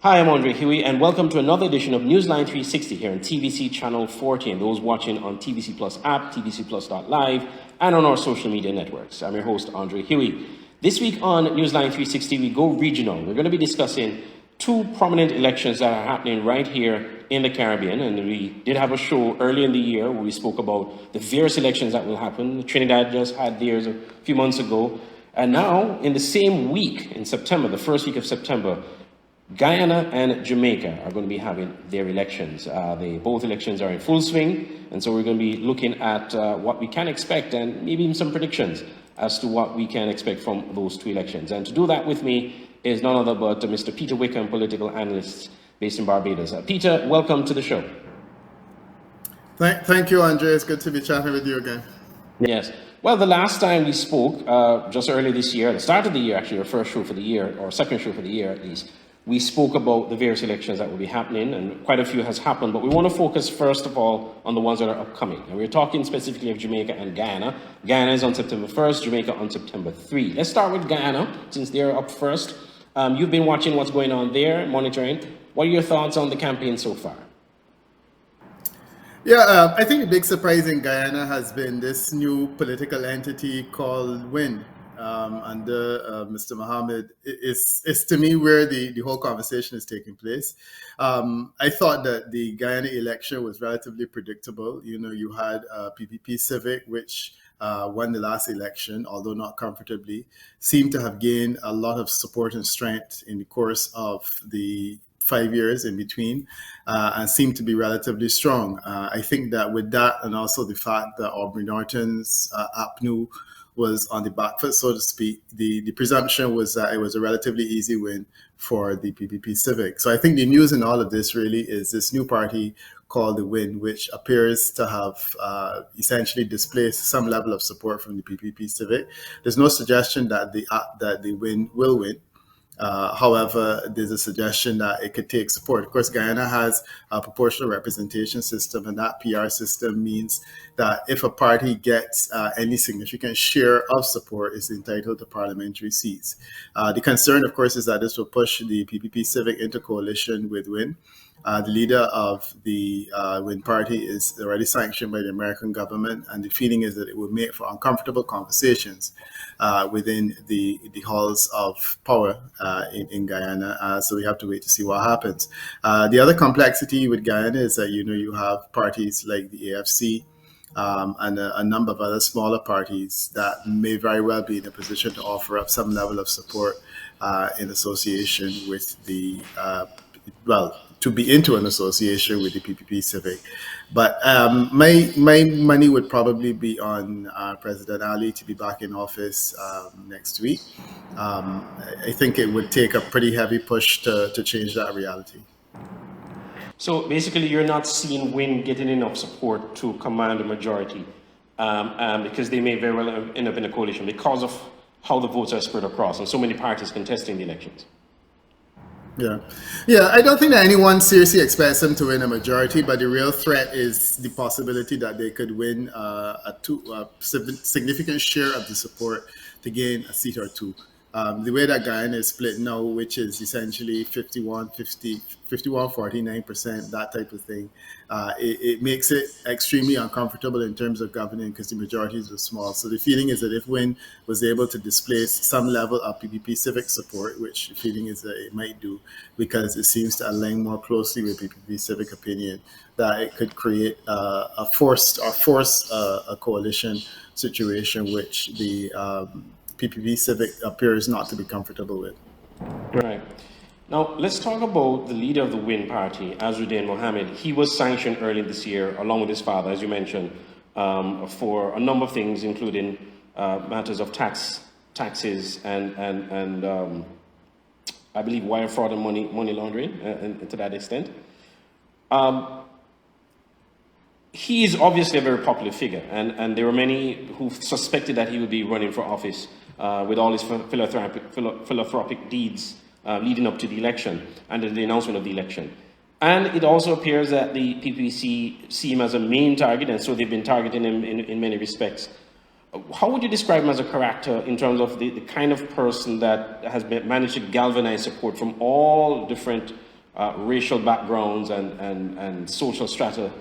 Hi, I'm Andre Huey, and welcome to another edition of Newsline 360 here on TVC Channel 40, and those watching on TVC Plus app, tvcplus.live, and on our social media networks. I'm your host, Andre Huey. This week on Newsline 360, we go regional. We're going to be discussing two prominent elections that are happening right here in the Caribbean, and we did have a show early in the year where we spoke about the various elections that will happen. Trinidad just had theirs a few months ago, and now in the same week, in September, the first week of September, Guyana and Jamaica are going to be having their elections. Both elections are in full swing, and so we're going to be looking at what we can expect and maybe even some predictions as to what we can expect from those two elections. And to do that with me is none other but Mr. Peter Wickham, political analyst based in Barbados. Peter, welcome to the show. Thank you, Andre. It's good to be chatting with you again. Yes. Well, the last time we spoke, just early this year, the start of the year, actually, our first show for the year, or second show for the year at least, we spoke about the various elections that will be happening, and quite a few has happened, but we want to focus first of all on the ones that are upcoming. And we're talking specifically of Jamaica and Guyana. Guyana is on September 1st, Jamaica on September 3. Let's start with Guyana, since they're up first. You've been watching what's going on there, monitoring. What are your thoughts on the campaign so far? Yeah, I think the big surprise in Guyana has been this new political entity called WIN. Under Mr. Mohammed is to me where the whole conversation is taking place. I thought that the Guyana election was relatively predictable. You know, you had PPP Civic, which won the last election, although not comfortably, seemed to have gained a lot of support and strength in the course of the 5 years in between, and seemed to be relatively strong. I think that with that, and also the fact that Aubrey Norton's APNU was on the back foot, so to speak, the presumption was that it was a relatively easy win for the PPP Civic. So I think the news in all of this really is this new party called the WIN, which appears to have essentially displaced some level of support from the PPP Civic. There's no suggestion that the WIN will win. However, there's a suggestion that it could take support. Of course, Guyana has a proportional representation system, and that PR system means that if a party gets any significant share of support, it's entitled to parliamentary seats. The concern, of course, is that this will push the PPP Civic into coalition with WIN. The leader of the WIN party is already sanctioned by the American government, and the feeling is that it will make for uncomfortable conversations within the halls of power in Guyana. So we have to wait to see what happens. The other complexity with Guyana is that, you have parties like the AFC and a number of other smaller parties that may very well be in a position to offer up some level of support in association with the, to be into an association with the PPP Civic. But my money would probably be on President Ali to be back in office next week. I think it would take a pretty heavy push to change that reality. So basically, you're not seeing WIN getting enough support to command a majority because they may very well end up in a coalition because of how the votes are spread across and so many parties contesting the elections. Yeah. I don't think that anyone seriously expects them to win a majority, but the real threat is the possibility that they could win a significant share of the support to gain a seat or two. The way that Guyana is split now, which is essentially 51-49%, that type of thing, it makes it extremely uncomfortable in terms of governing because the majorities are small. So the feeling is that if WIN was able to displace some level of PPP Civic support, which the feeling is that it might do because it seems to align more closely with PPP Civic opinion, that it could create a force a coalition situation which the PPP Civic appears not to be comfortable with. Right. Now, let's talk about the leader of the WIN party, Azruddin Mohammed. He was sanctioned early this year, along with his father, as you mentioned, for a number of things, including matters of taxes and I believe wire fraud and money laundering, and to that extent. He is obviously a very popular figure, and there were many who suspected that he would be running for office with all his philanthropic deeds leading up to the election and the announcement of the election. And it also appears that the PPC see him as a main target, and so they've been targeting him in many respects. How would you describe him as a character in terms of the kind of person that has managed to galvanize support from all different racial backgrounds and social strata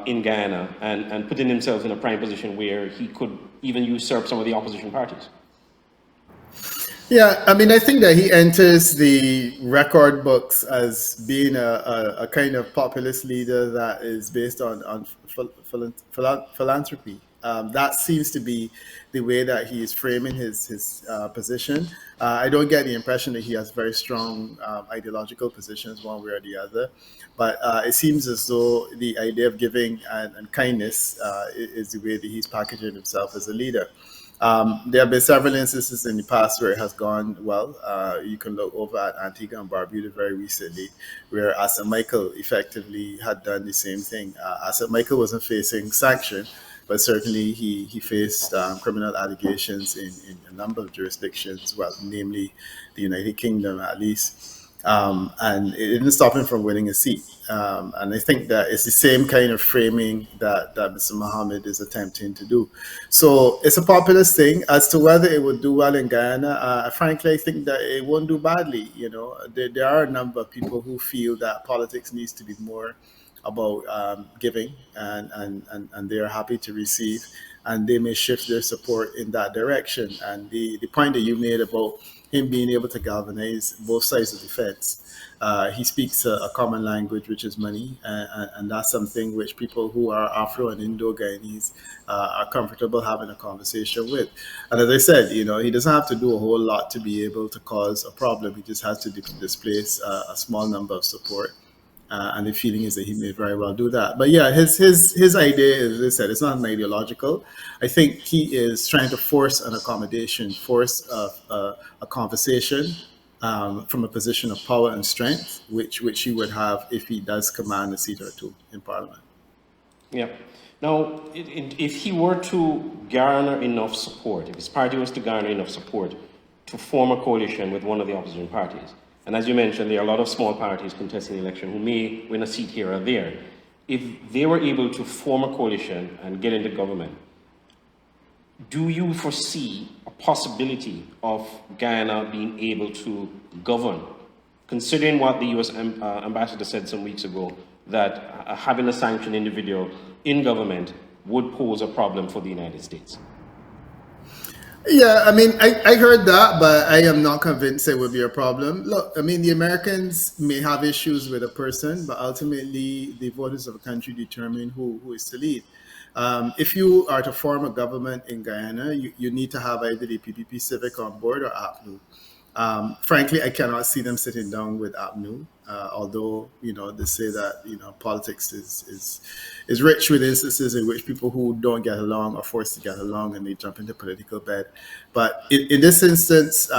in Guyana, and putting himself in a prime position where he could even usurp some of the opposition parties. Yeah, I mean, I think that he enters the record books as being a kind of populist leader that is based on philanthropy. That seems to be the way that he is framing his position. I don't get the impression that he has very strong ideological positions one way or the other, but it seems as though the idea of giving and kindness is the way that he's packaging himself as a leader. There have been several instances in the past where it has gone well. You can look over at Antigua and Barbuda very recently, where Asa Michael effectively had done the same thing. Asa Michael wasn't facing sanction, but certainly he faced criminal allegations in a number of jurisdictions, well, namely the United Kingdom at least. And it didn't stop him from winning a seat. And I think that it's the same kind of framing that Mr. Mohammed is attempting to do. So it's a populist thing. As to whether it would do well in Guyana, frankly, I think that it won't do badly. You know, there are a number of people who feel that politics needs to be more about giving, and they are happy to receive, and they may shift their support in that direction. And the point that you made about him being able to galvanize both sides of the fence. He speaks a common language, which is money, and that's something which people who are Afro and Indo-Guyanese are comfortable having a conversation with. And as I said, you know, he doesn't have to do a whole lot to be able to cause a problem. He just has to displace a small number of support. And the feeling is that he may very well do that. But yeah, his idea, as I said, it's not an ideological. I think he is trying to force an accommodation, force a conversation from a position of power and strength, which he would have if he does command a seat or two in Parliament. Yeah. Now, if he were to garner enough support, if his party was to garner enough support to form a coalition with one of the opposition parties, and as you mentioned, there are a lot of small parties contesting the election who may win a seat here or there. If they were able to form a coalition and get into government, do you foresee a possibility of Guyana being able to govern, considering what the U.S. ambassador said some weeks ago, that having a sanctioned individual in government would pose a problem for the United States? Yeah, I mean, I heard that, but I am not convinced it would be a problem. Look, I mean, the Americans may have issues with a person, but ultimately the voters of a country determine who is to lead. If you are to form a government in Guyana, you need to have either the PPP Civic on board or APNU. Frankly, I cannot see them sitting down with APNU, although, you know, they say that, you know, politics is rich with instances in which people who don't get along are forced to get along and they jump into political bed. But in this instance,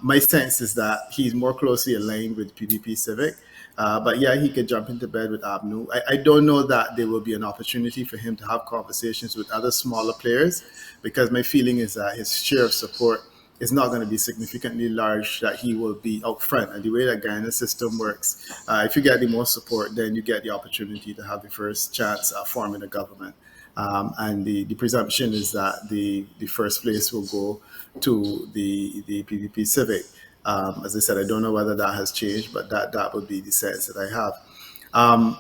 my sense is that he's more closely aligned with PPP Civic. But yeah, he could jump into bed with APNU. I don't know that there will be an opportunity for him to have conversations with other smaller players, because my feeling is that his share of support is not going to be significantly large, that he will be out front. And the way that Guyana's system works, if you get the most support, then you get the opportunity to have the first chance at forming a government. And the presumption is that the first place will go to the PPP Civic. As I said, I don't know whether that has changed, but that would be the sense that I have.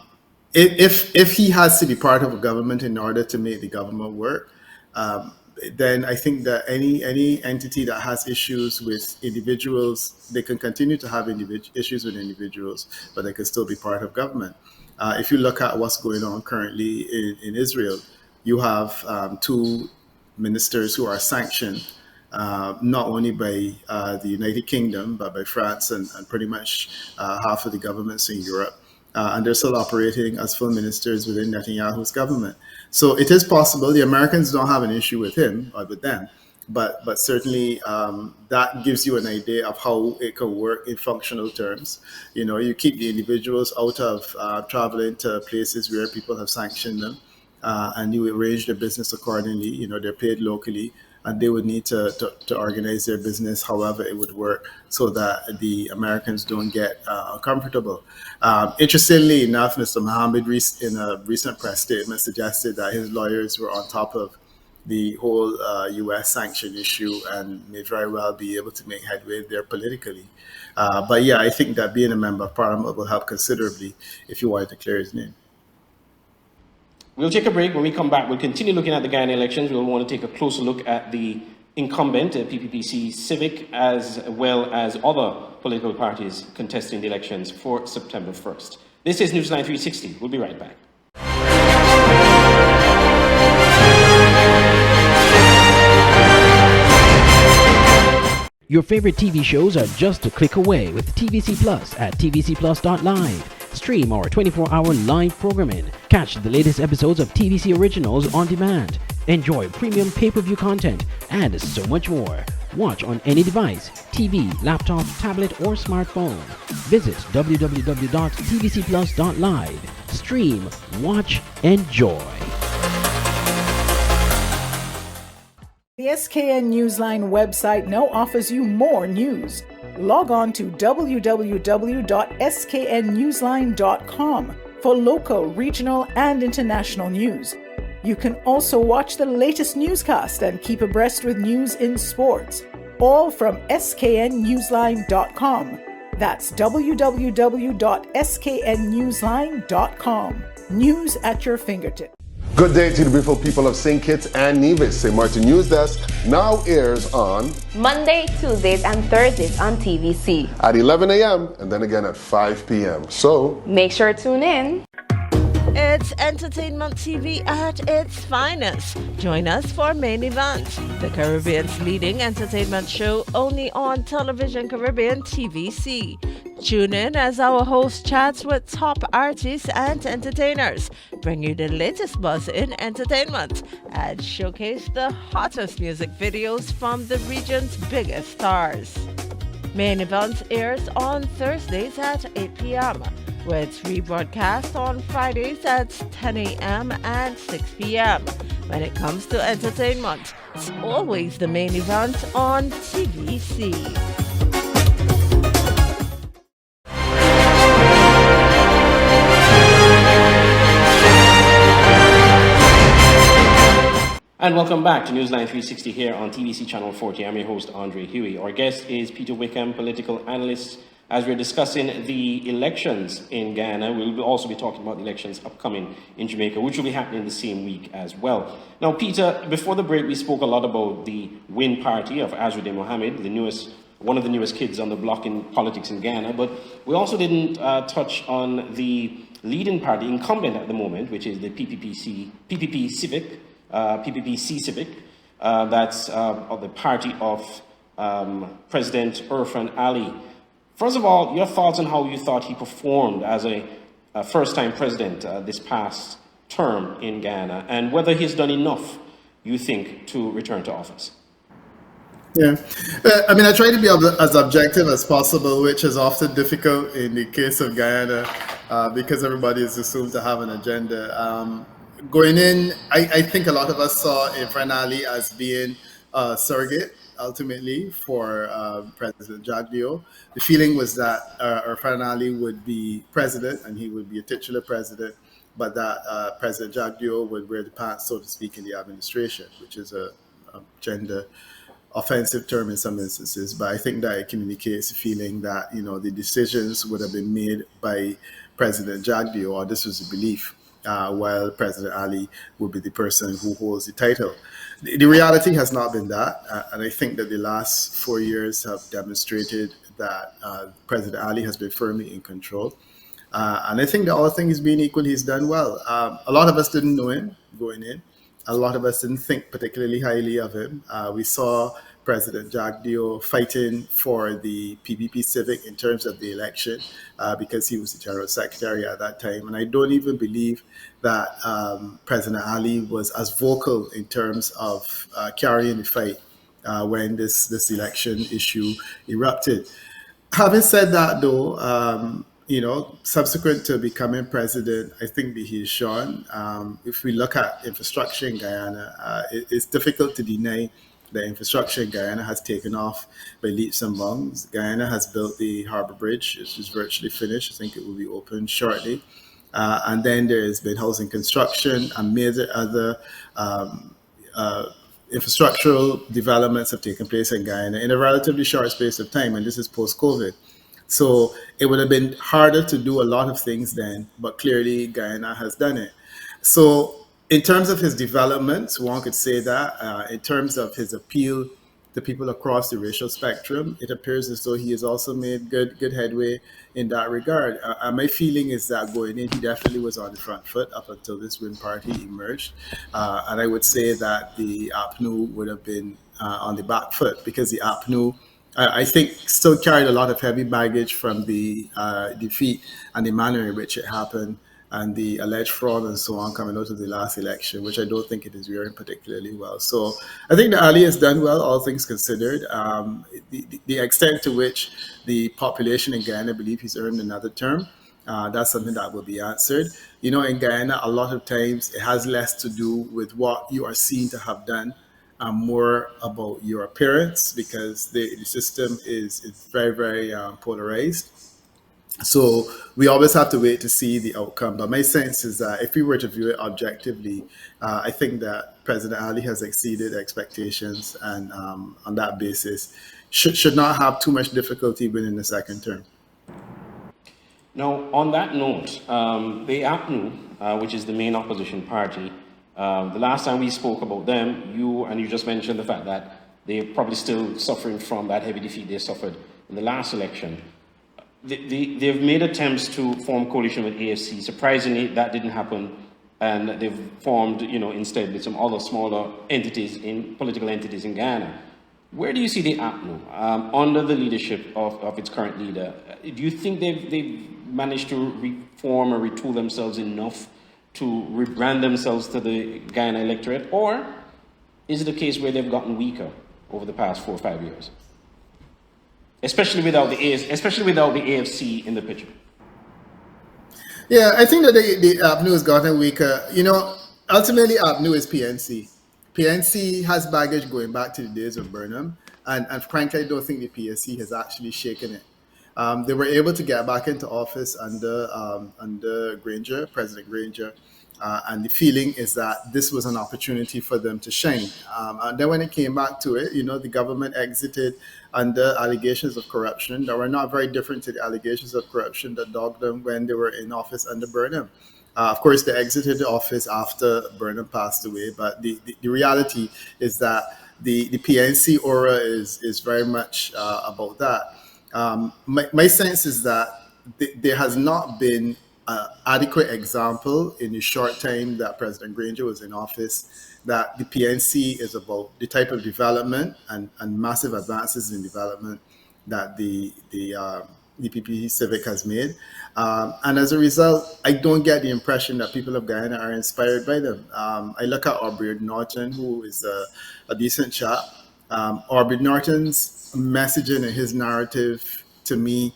If he has to be part of a government in order to make the government work, then I think that any entity that has issues with individuals, they can continue to have issues with individuals, but they can still be part of government. If you look at what's going on currently in Israel, you have two ministers who are sanctioned, not only by the United Kingdom, but by France and pretty much half of the governments in Europe. And they're still operating as full ministers within Netanyahu's government. So it is possible. The Americans don't have an issue with him or with them, but certainly that gives you an idea of how it can work in functional terms. You know, you keep the individuals out of traveling to places where people have sanctioned them, and you arrange their business accordingly. You know, they're paid locally, and they would need to organize their business however it would work so that the Americans don't get comfortable. Interestingly enough, Mr. Mohammed in a recent press statement suggested that his lawyers were on top of the whole U.S. sanction issue and may very well be able to make headway there politically. But yeah, I think that being a member of parliament will help considerably if you wanted to clear his name. We'll take a break. When we come back, we'll continue looking at the Guyana elections. We'll want to take a closer look at the incumbent, PPPC Civic, as well as other political parties contesting the elections for September 1st. This is Newsline 360. We'll be right back. Your favorite TV shows are just a click away with TVC Plus at tvcplus.live. Stream our 24-hour live programming. Catch the latest episodes of TVC Originals on demand. Enjoy premium pay-per-view content and so much more. Watch on any device, TV, laptop, tablet, or smartphone. Visit www.tvcplus.live. Stream, watch, enjoy. The SKN Newsline website now offers you more news. Log on to www.sknnewsline.com for local, regional, and international news. You can also watch the latest newscast and keep abreast with news in sports, all from sknnewsline.com. That's www.sknnewsline.com. News at your fingertips. Good day to the beautiful people of St. Kitts and Nevis. St. Martin News Desk now airs on Monday, Tuesdays, and Thursdays on TVC at 11 a.m. and then again at 5 p.m. So make sure to tune in. It's Entertainment TV at its finest. Join us for Main Event, the Caribbean's leading entertainment show only on Television Caribbean TVC. Tune in as our host chats with top artists and entertainers, bring you the latest buzz in entertainment, and showcase the hottest music videos from the region's biggest stars. Main Event airs on Thursdays at 8 p.m. with rebroadcast on Fridays at 10 a.m. and 6 p.m. When it comes to entertainment, it's always the Main Event on TVC. And welcome back to Newsline 360 here on TVC Channel 40. I'm your host, Andre Huey. Our guest is Peter Wickham, political analyst. As we're discussing the elections in Guyana, we'll also be talking about the elections upcoming in Jamaica, which will be happening the same week as well. Now, Peter, before the break, we spoke a lot about the Win Party of Azruddin Mohammed, one of the newest kids on the block in politics in Guyana, but we also didn't touch on the leading party, incumbent at the moment, which is the PPP Civic. PPPC Civic, that's the party of President Irfan Ali. First of all, your thoughts on how you thought he performed as a first-time president this past term in Guyana, and whether he's done enough, you think, to return to office? Yeah, I mean, I try to be as objective as possible, which is often difficult in the case of Guyana because everybody is assumed to have an agenda. Going in, I think a lot of us saw Irfan Ali as being a surrogate, ultimately, for President Jagdeo. The feeling was that Irfan Ali would be president and he would be a titular president, but that President Jagdeo would wear the pants, so to speak, in the administration, which is a gender offensive term in some instances. But I think that it communicates a feeling that, the decisions would have been made by President Jagdeo, or this was the belief, while President Ali would be the person who holds the title. The reality has not been that, and I think that the last 4 years have demonstrated that President Ali has been firmly in control. And I think that all things being equal, he's done well. A lot of us didn't know him going in. A lot of us didn't think particularly highly of him. We saw President Jagdeo fighting for the PPP Civic in terms of the election because he was the General Secretary at that time. And I don't even believe that President Ali was as vocal in terms of carrying the fight when this election issue erupted. Having said that, though, subsequent to becoming president, I think that he's shown. If we look at infrastructure in Guyana, it's difficult to deny the infrastructure in Guyana has taken off by leaps and bounds. Guyana has built the Harbour Bridge, which is virtually finished. I think it will be open shortly. And then there has been housing construction and major other infrastructural developments have taken place in Guyana in a relatively short space of time, and this is post-COVID. So it would have been harder to do a lot of things then, but clearly Guyana has done it. So in terms of his developments, one could say that. In terms of his appeal to people across the racial spectrum, it appears as though he has also made good headway in that regard. My feeling is that going in, he definitely was on the front foot up until this Win party emerged, and I would say that the APNU would have been on the back foot because the APNU, I think, still carried a lot of heavy baggage from the defeat and the manner in which it happened and the alleged fraud and so on coming out of the last election, which I don't think it is wearing particularly well. So I think the Ali has done well, all things considered. The extent to which the population in Guyana believe he's earned another term, that's something that will be answered. You know, in Guyana, a lot of times it has less to do with what you are seen to have done and more about your appearance because the system is very, very polarized. So we always have to wait to see the outcome. But my sense is that if we were to view it objectively, I think that President Ali has exceeded expectations, and on that basis, should not have too much difficulty winning the second term. Now, on that note, the APNU, which is the main opposition party, the last time we spoke about them, you just mentioned the fact that they're probably still suffering from that heavy defeat they suffered in the last election. They've made attempts to form coalition with AFC. Surprisingly, that didn't happen, and they've formed, instead with some other smaller entities, political entities in Guyana. Where do you see the APNU under the leadership of its current leader? Do you think they've managed to reform or retool themselves enough to rebrand themselves to the Guyana electorate, or is it a case where they've gotten weaker over the past 4 or 5 years? Especially without the AFC in the picture. Yeah, I think that the APNU has gotten weaker. Ultimately, APNU is PNC. PNC has baggage going back to the days of Burnham, and frankly, I don't think the PSC has actually shaken it. They were able to get back into office under Granger, President Granger, and the feeling is that this was an opportunity for them to shine. And then when it came back to it, the government exited under allegations of corruption that were not very different to the allegations of corruption that dogged them when they were in office under Burnham. Of course, they exited the office after Burnham passed away, but the reality is that the PNC aura is very much about that. My sense is that there has not been an adequate example in the short time that President Granger was in office that the PNC is about the type of development and massive advances in development that the PPP Civic has made. And as a result, I don't get the impression that people of Guyana are inspired by them. I look at Aubrey Norton, who is a decent chap. Aubrey Norton's messaging and his narrative, to me,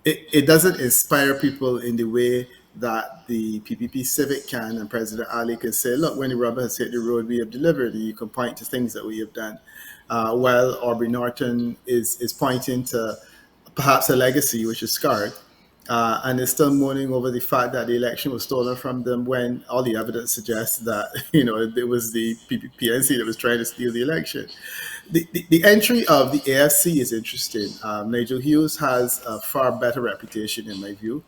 it doesn't inspire people in the way that the PPP Civic can, and President Ali can say, look, when the rubber has hit the road, we have delivered, and you can point to things that we have done. While Aubrey Norton is pointing to perhaps a legacy which is scarred, and is still mourning over the fact that the election was stolen from them when all the evidence suggests that, it was the PNC that was trying to steal the election. The entry of the AFC is interesting. Nigel Hughes has a far better reputation, in my view,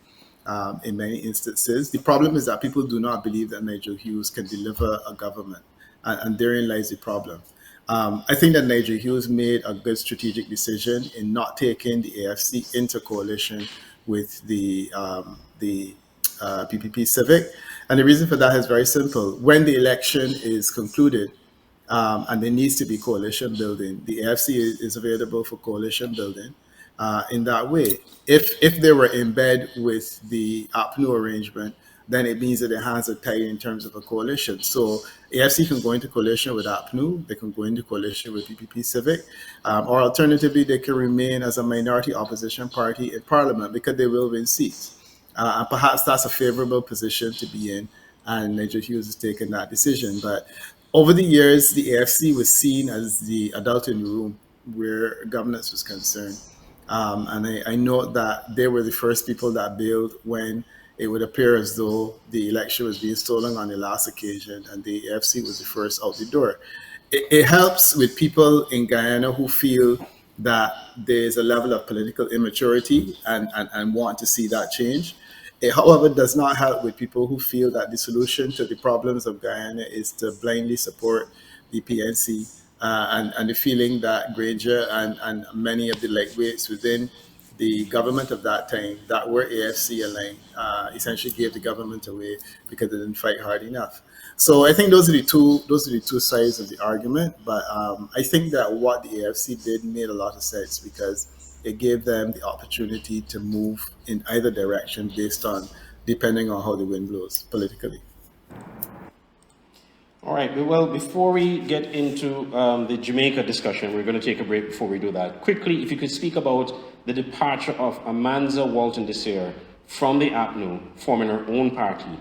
in many instances. The problem is that people do not believe that Nigel Hughes can deliver a government, and therein lies the problem. I think that Nigel Hughes made a good strategic decision in not taking the AFC into coalition with the PPP Civic. And the reason for that is very simple. When the election is concluded, and there needs to be coalition building, the AFC is available for coalition building in that way. If they were in bed with the APNU arrangement, then it means that their hands are tied in terms of a coalition. So AFC can go into coalition with APNU, they can go into coalition with PPP Civic, or alternatively, they can remain as a minority opposition party in parliament because they will win seats. And perhaps that's a favorable position to be in, and Nigel Hughes has taken that decision. But over the years, the AFC was seen as the adult in the room where governance was concerned. And I note that they were the first people that bailed when it would appear as though the election was being stolen on the last occasion and the AFC was the first out the door. It helps with people in Guyana who feel that there's a level of political immaturity and want to see that change. It, however, does not help with people who feel that the solution to the problems of Guyana is to blindly support the PNC and the feeling that Granger and many of the lightweights within the government of that time that were AFC aligned essentially gave the government away because they didn't fight hard enough. So I think those are the two sides of the argument. But I think that what the AFC did made a lot of sense because it gave them the opportunity to move in either direction based on depending on how the wind blows politically. All right, well, before we get into the Jamaica discussion, we're going to take a break before we do that. Quickly, if you could speak about the departure of Amanza Walton Desir from the APNU, forming her own party.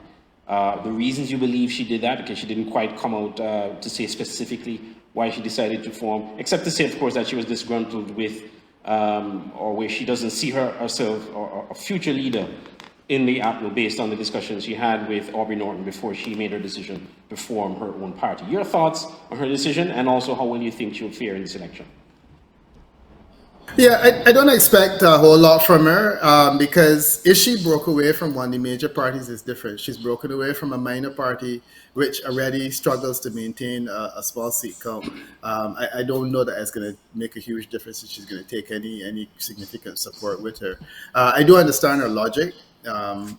The reasons you believe she did that, because she didn't quite come out to say specifically why she decided to form, except to say, of course, that she was disgruntled with, or where she doesn't see herself or a future leader in the APNU based on the discussions she had with Aubrey Norton before she made her decision to form her own party. Your thoughts on her decision and also how well you think she'll fare in this election? Yeah, I don't expect a whole lot from her because if she broke away from one of the major parties, it's different. She's broken away from a minor party which already struggles to maintain a small seat count. I don't know that it's going to make a huge difference if she's going to take any significant support with her. I do understand her logic.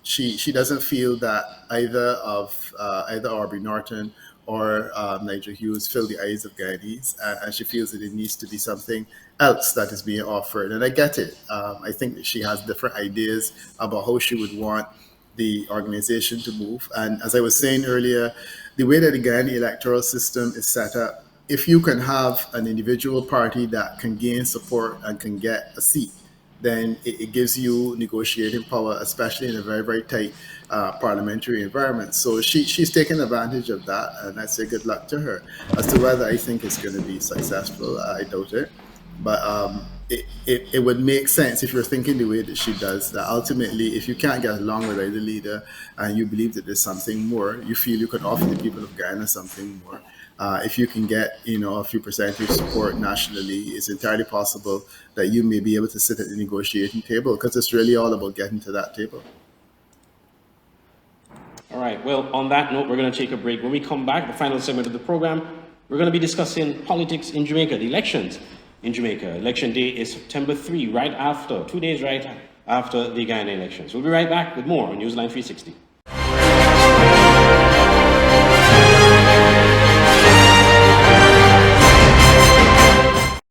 She doesn't feel that either Aubrey Norton or Nigel Hughes fill the eyes of Guyanese, and she feels that it needs to be something else that is being offered. And I get it. I think that she has different ideas about how she would want the organization to move. And as I was saying earlier, the way that the Guyana electoral system is set up, if you can have an individual party that can gain support and can get a seat, then it gives you negotiating power, especially in a very, very tight parliamentary environment. So she's taken advantage of that, and I say good luck to her. As to whether I think it's going to be successful, I doubt it. But it would make sense if you're thinking the way that she does, that ultimately, if you can't get along with either leader and you believe that there's something more, you feel you could offer the people of Guyana something more. If you can get, a few percentage support nationally, it's entirely possible that you may be able to sit at the negotiating table, because it's really all about getting to that table. All right, well, on that note, we're going to take a break. When we come back, the final segment of the program, we're going to be discussing politics in Jamaica, the elections in Jamaica. Election day is September 3, 2 days right after the Guyana elections. We'll be right back with more on Newsline 360.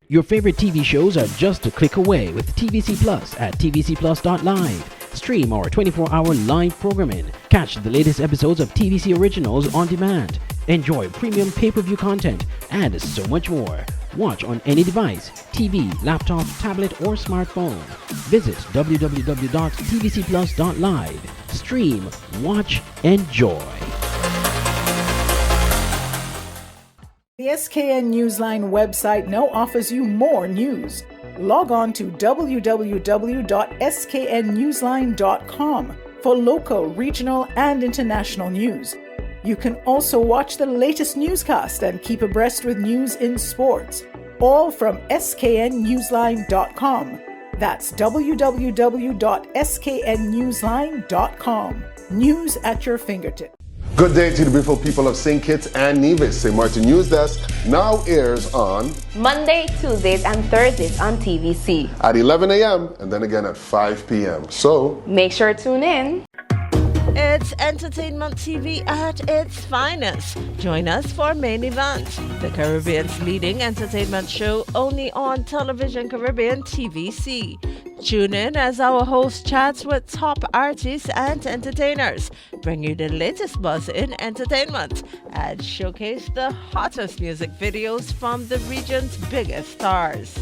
Your favorite TV shows are just a click away with TVC Plus at tvcplus.live. Stream our 24-hour live programming. Catch the latest episodes of TVC Originals on demand. Enjoy premium pay-per-view content and so much more. Watch on any device, TV, laptop, tablet, or smartphone. Visit www.tvcplus.live. Stream, watch, enjoy. The SKN Newsline website now offers you more news. Log on to www.sknnewsline.com for local, regional, and international news. You can also watch the latest newscast and keep abreast with news in sports, all from sknnewsline.com. That's www.sknnewsline.com. News at your fingertips. Good day to the beautiful people of St. Kitts and Nevis. St. Martin News Desk now airs on Monday, Tuesdays, and Thursdays on TVC. at 11 a.m. and then again at 5 p.m. So Make sure to tune in. It's Entertainment TV at its finest. Join us for Main Event, the Caribbean's leading entertainment show only on Television Caribbean TVC. Tune in as our host chats with top artists and entertainers, bring you the latest buzz in entertainment, and showcase the hottest music videos from the region's biggest stars.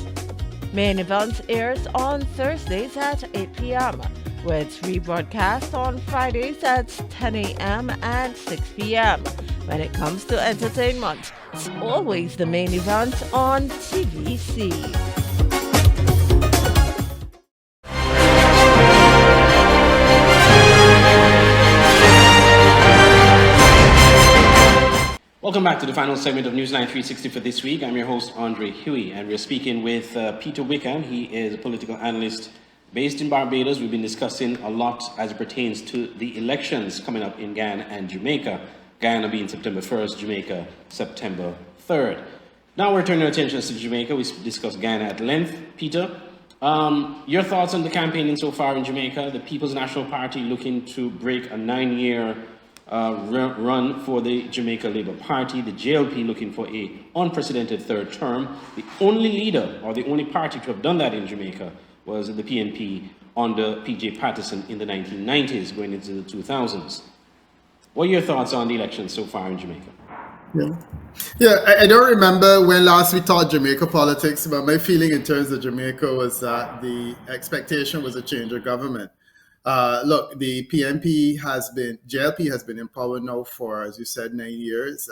Main Event airs on Thursdays at 8 p.m. with rebroadcast on Fridays at 10 a.m. and 6 p.m. When it comes to entertainment, it's always the Main Event on TVC. Welcome back to the final segment of Newsline 360 for this week. I'm your host, Andre Huey, and we're speaking with Peter Wickham. He is a political analyst based in Barbados. We've been discussing a lot as it pertains to the elections coming up in Guyana and Jamaica. Guyana being September 1st, Jamaica September 3rd. Now we're turning our attention to Jamaica. We discussed Guyana at length. Peter, your thoughts on the campaigning so far in Jamaica? The People's National Party looking to break a 9-year run for the Jamaica Labour Party. The JLP looking for a unprecedented third term. The only leader or the only party to have done that in Jamaica was the PNP under PJ Patterson in the 1990s, going into the 2000s. What are your thoughts on the elections so far in Jamaica? I don't remember when last we talked Jamaica politics, but my feeling in terms of Jamaica was that the expectation was a change of government. Look, the JLP has been in power now for, as you said, 9 years.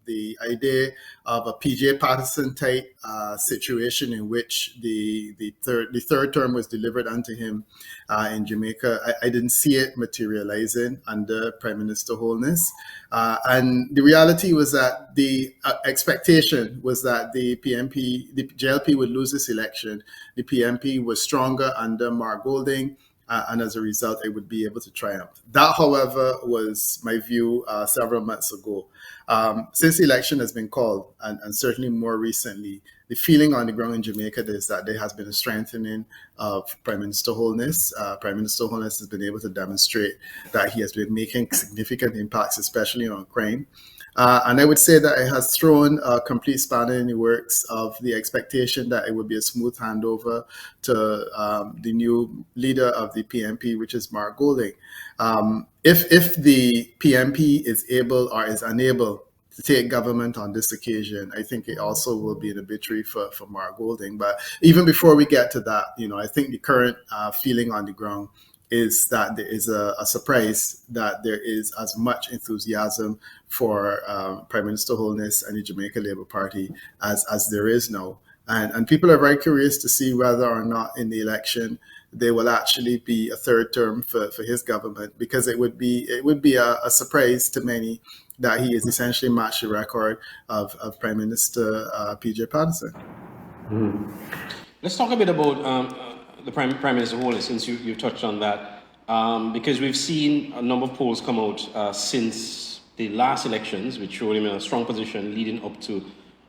The idea of a PJ Patterson type situation in which the third term was delivered unto him in Jamaica, I didn't see it materializing under Prime Minister Holness. And the reality was that the expectation was that the JLP would lose this election. The PNP was stronger under Mark Golding. And as a result, it would be able to triumph. That, however, was my view several months ago. Since the election has been called, and certainly more recently, the feeling on the ground in Jamaica is that there has been a strengthening of Prime Minister Holness. Prime Minister Holness has been able to demonstrate that he has been making significant impacts, especially on crime. And I would say that it has thrown a complete spanner in the works of the expectation that it would be a smooth handover to the new leader of the PNP, which is Mark Golding. If the PNP is able or is unable to take government on this occasion, I think it also will be an obituary for Mark Golding. But even before we get to that, I think the current feeling on the ground is that there is a surprise that there is as much enthusiasm for Prime Minister Holness and the Jamaica Labour Party as there is now. And people are very curious to see whether or not in the election there will actually be a third term for his government, because it would be a surprise to many that he has essentially matched the record of Prime Minister PJ Patterson. Let's talk a bit about the Prime Minister Holness, since you touched on that, because we've seen a number of polls come out since the last elections, which showed him in a strong position leading up to,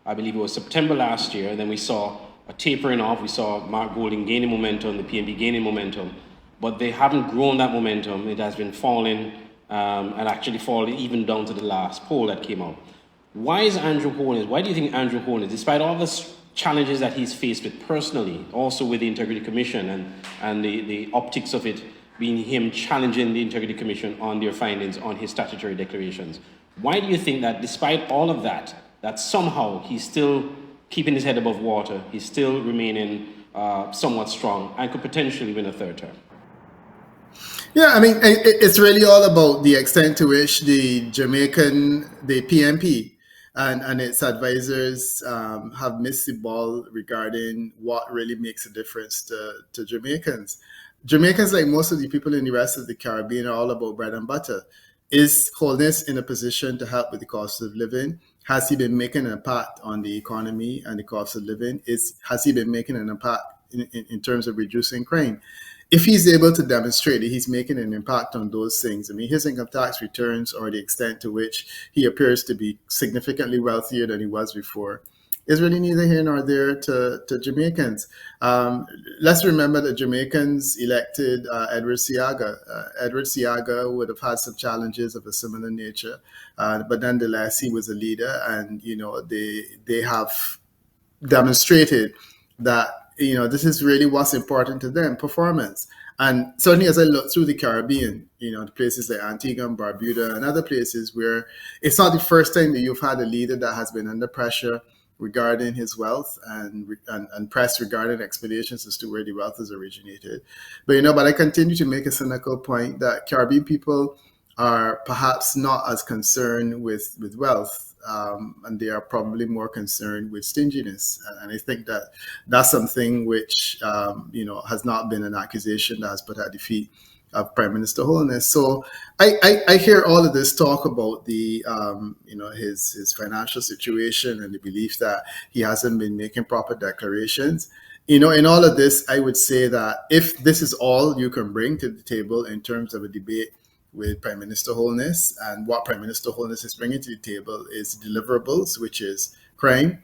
I believe it was September last year. Then we saw a tapering off. We saw Mark Golding gaining momentum, the PNP gaining momentum, but they haven't grown that momentum. It has been falling and actually falling even down to the last poll that came out. Why do you think Andrew Holness, despite all the challenges that he's faced with personally, also with the Integrity Commission and the optics of it being him challenging the Integrity Commission on their findings on his statutory declarations, why do you think that despite all of that, that somehow he's still keeping his head above water, he's still remaining somewhat strong and could potentially win a third term? Yeah, I mean, it's really all about the extent to which the PNP and its advisors have missed the ball regarding what really makes a difference to Jamaicans. Jamaicans, like most of the people in the rest of the Caribbean, are all about bread and butter. Is Holness in a position to help with the cost of living? Has he been making an impact on the economy and the cost of living? Has he been making an impact in terms of reducing crime? If he's able to demonstrate that he's making an impact on those things, I mean, his income tax returns or the extent to which he appears to be significantly wealthier than he was before, is really neither here nor there to Jamaicans. Let's remember that Jamaicans elected Edward Seaga. Edward Seaga would have had some challenges of a similar nature, but nonetheless, he was a leader, and they have demonstrated that this is really what's important to them: performance. And certainly, as I look through the Caribbean, the places like Antigua and Barbuda and other places where it's not the first time that you've had a leader that has been under pressure regarding his wealth and press regarding explanations as to where the wealth is originated. But I continue to make a cynical point that Caribbean people are perhaps not as concerned with wealth, and they are probably more concerned with stinginess. And I think that's something which has not been an accusation that has put at the feet Prime Minister Holness. So I hear all of this talk about the his financial situation and the belief that he hasn't been making proper declarations. In all of this, I would say that if this is all you can bring to the table in terms of a debate with Prime Minister Holness, and what Prime Minister Holness is bringing to the table is deliverables, which is crime,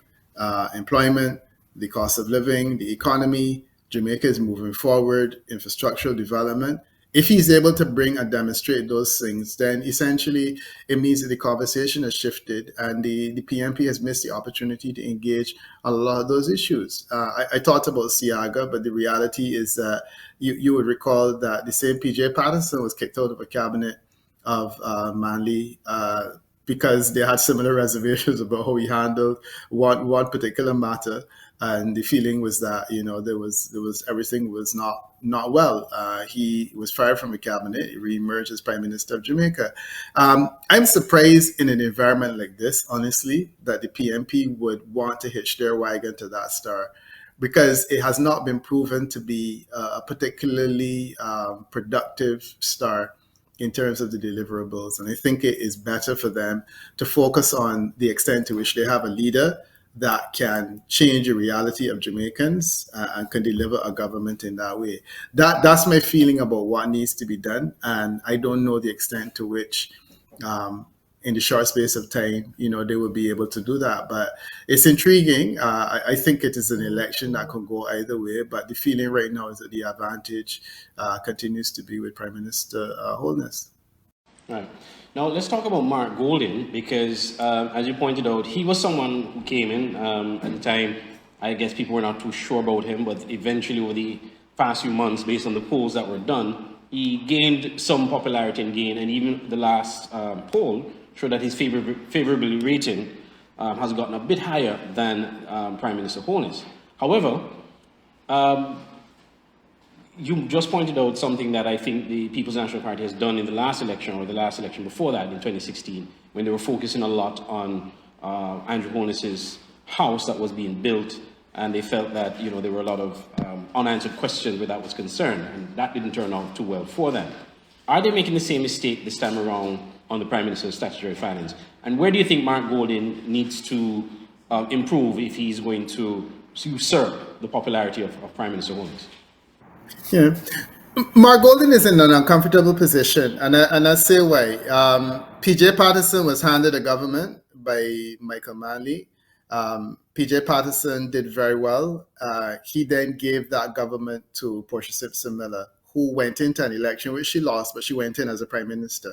employment, the cost of living, the economy. Jamaica is moving forward, infrastructural development. If he's able to bring and demonstrate those things, then essentially it means that the conversation has shifted and the PNP has missed the opportunity to engage on a lot of those issues. I talked about Siaga, but the reality is that you would recall that the same PJ Patterson was kicked out of a cabinet of Manley because they had similar reservations about how he handled one particular matter, and the feeling was that there was everything was not well. He was fired from the cabinet. He reemerged as Prime Minister of Jamaica. I'm surprised in an environment like this, honestly, that the PNP would want to hitch their wagon to that star, because it has not been proven to be a particularly productive star in terms of the deliverables. And I think it is better for them to focus on the extent to which they have a leader that can change the reality of Jamaicans and can deliver a government in that way. That's my feeling about what needs to be done. And I don't know the extent to which in the short space of time, they will be able to do that. But it's intriguing. I think it is an election that could go either way. But the feeling right now is that the advantage continues to be with Prime Minister Holness. Right. Now, let's talk about Mark Golding, because as you pointed out, he was someone who came in at the time. I guess people were not too sure about him, but eventually over the past few months, based on the polls that were done, he gained some popularity and gain, and even the last poll showed that his favorability rating has gotten a bit higher than Prime Minister Holness. However, you just pointed out something that I think the People's National Party has done in the last election, or the last election before that in 2016, when they were focusing a lot on Andrew Holness's house that was being built, and they felt that there were a lot of unanswered questions where that was concerned, and that didn't turn out too well for them. Are they making the same mistake this time around on the Prime Minister's statutory finance? And where do you think Mark Golding needs to improve if he's going to usurp the popularity of Prime Minister Holness? Yeah, Mark Golding is in an uncomfortable position, and I say why. PJ Patterson was handed a government by Michael Manley. PJ Patterson did very well. He then gave that government to Portia Simpson Miller, who went into an election which she lost, but she went in as a prime minister.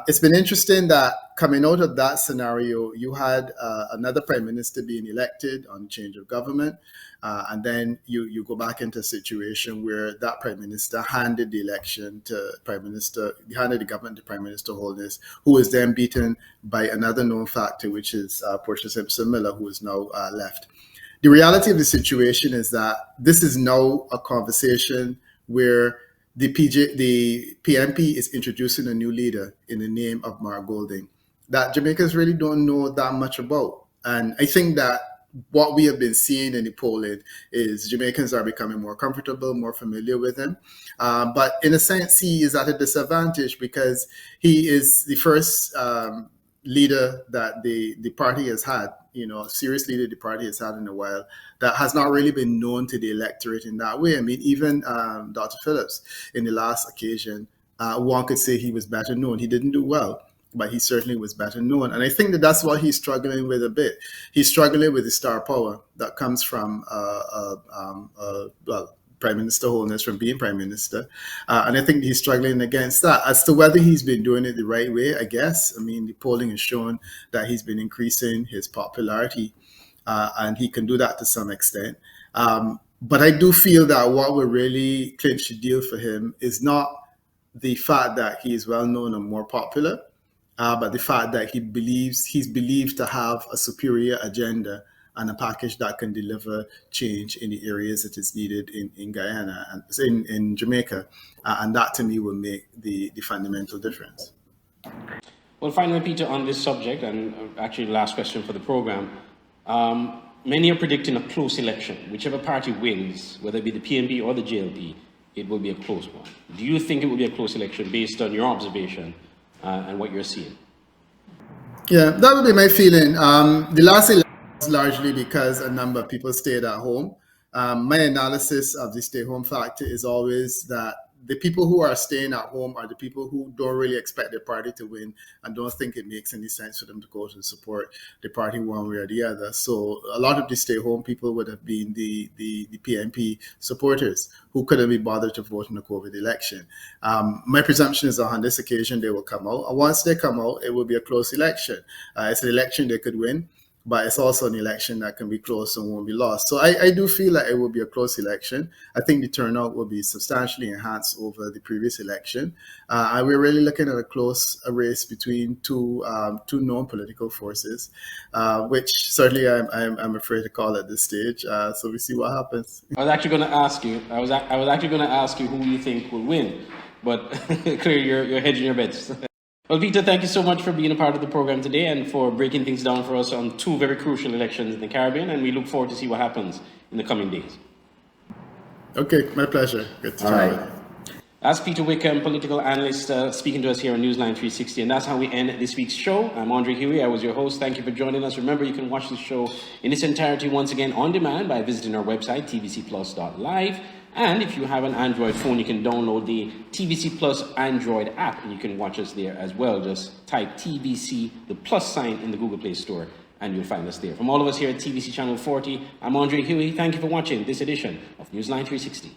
It's been interesting that coming out of that scenario, you had another prime minister being elected on change of government, and then you go back into a situation where that prime minister handed the election to handed the government to Prime Minister Holness, who was then beaten by another known factor, which is Portia Simpson Miller, who is now left. The reality of the situation is that this is now a conversation where the PNP is introducing a new leader in the name of Mark Golding that Jamaicans really don't know that much about. And I think that what we have been seeing in the polling is Jamaicans are becoming more comfortable, more familiar with him. But in a sense, he is at a disadvantage because he is the first leader that the party has had, serious leader the party has had in a while, that has not really been known to the electorate in that way. I mean, even Dr. Phillips, in the last occasion, one could say he was better known. He didn't do well, but he certainly was better known. And I think that that's what he's struggling with a bit. He's struggling with the star power that comes from, Prime Minister Holness from being Prime Minister. And I think he's struggling against that. As to whether he's been doing it the right way, I guess. I mean, the polling has shown that he's been increasing his popularity, and he can do that to some extent. But I do feel that what will really clinch the deal for him is not the fact that he is well known and more popular, but the fact that he's believed to have a superior agenda and a package that can deliver change in the areas that is needed in Guyana and in Jamaica. And that to me will make the fundamental difference. Well, finally, Peter, on this subject, and actually the last question for the program, many are predicting a close election. Whichever party wins, whether it be the PNP or the JLP, it will be a close one? Do you think it will be a close election based on your observation and what you're seeing? Yeah, that would be my feeling. The last election was largely because a number of people stayed at home. My analysis of the stay home factor is always that the people who are staying at home are the people who don't really expect their party to win and don't think it makes any sense for them to go to support the party one way or the other. So a lot of the stay home people would have been the PNP supporters who couldn't be bothered to vote in the COVID election. My presumption is that on this occasion they will come out. And once they come out, it will be a close election. It's an election they could win, but it's also an election that can be close and won't be lost. So I do feel like it will be a close election. I think the turnout will be substantially enhanced over the previous election. And we're really looking at a race between two known political forces, which certainly I'm afraid to call at this stage. So we see what happens. I was actually going to ask you. I was actually going to ask you who you think will win, but clearly you're hedging your bets. Well, Peter, thank you so much for being a part of the program today and for breaking things down for us on two very crucial elections in the Caribbean, and we look forward to see what happens in the coming days. Okay, my pleasure. Good to chat with you. That's Peter Wickham, political analyst, speaking to us here on Newsline 360, and that's how we end this week's show. I'm Andre Huey. I was your host. Thank you for joining us. Remember, you can watch the show in its entirety once again on demand by visiting our website, tvcplus.live. And if you have an Android phone, you can download the TVC Plus Android app, and you can watch us there as well. Just type TVC, the plus sign, in the Google Play Store, and you'll find us there. From all of us here at TVC Channel 40, I'm Andre Huey. Thank you for watching this edition of Newsline 360.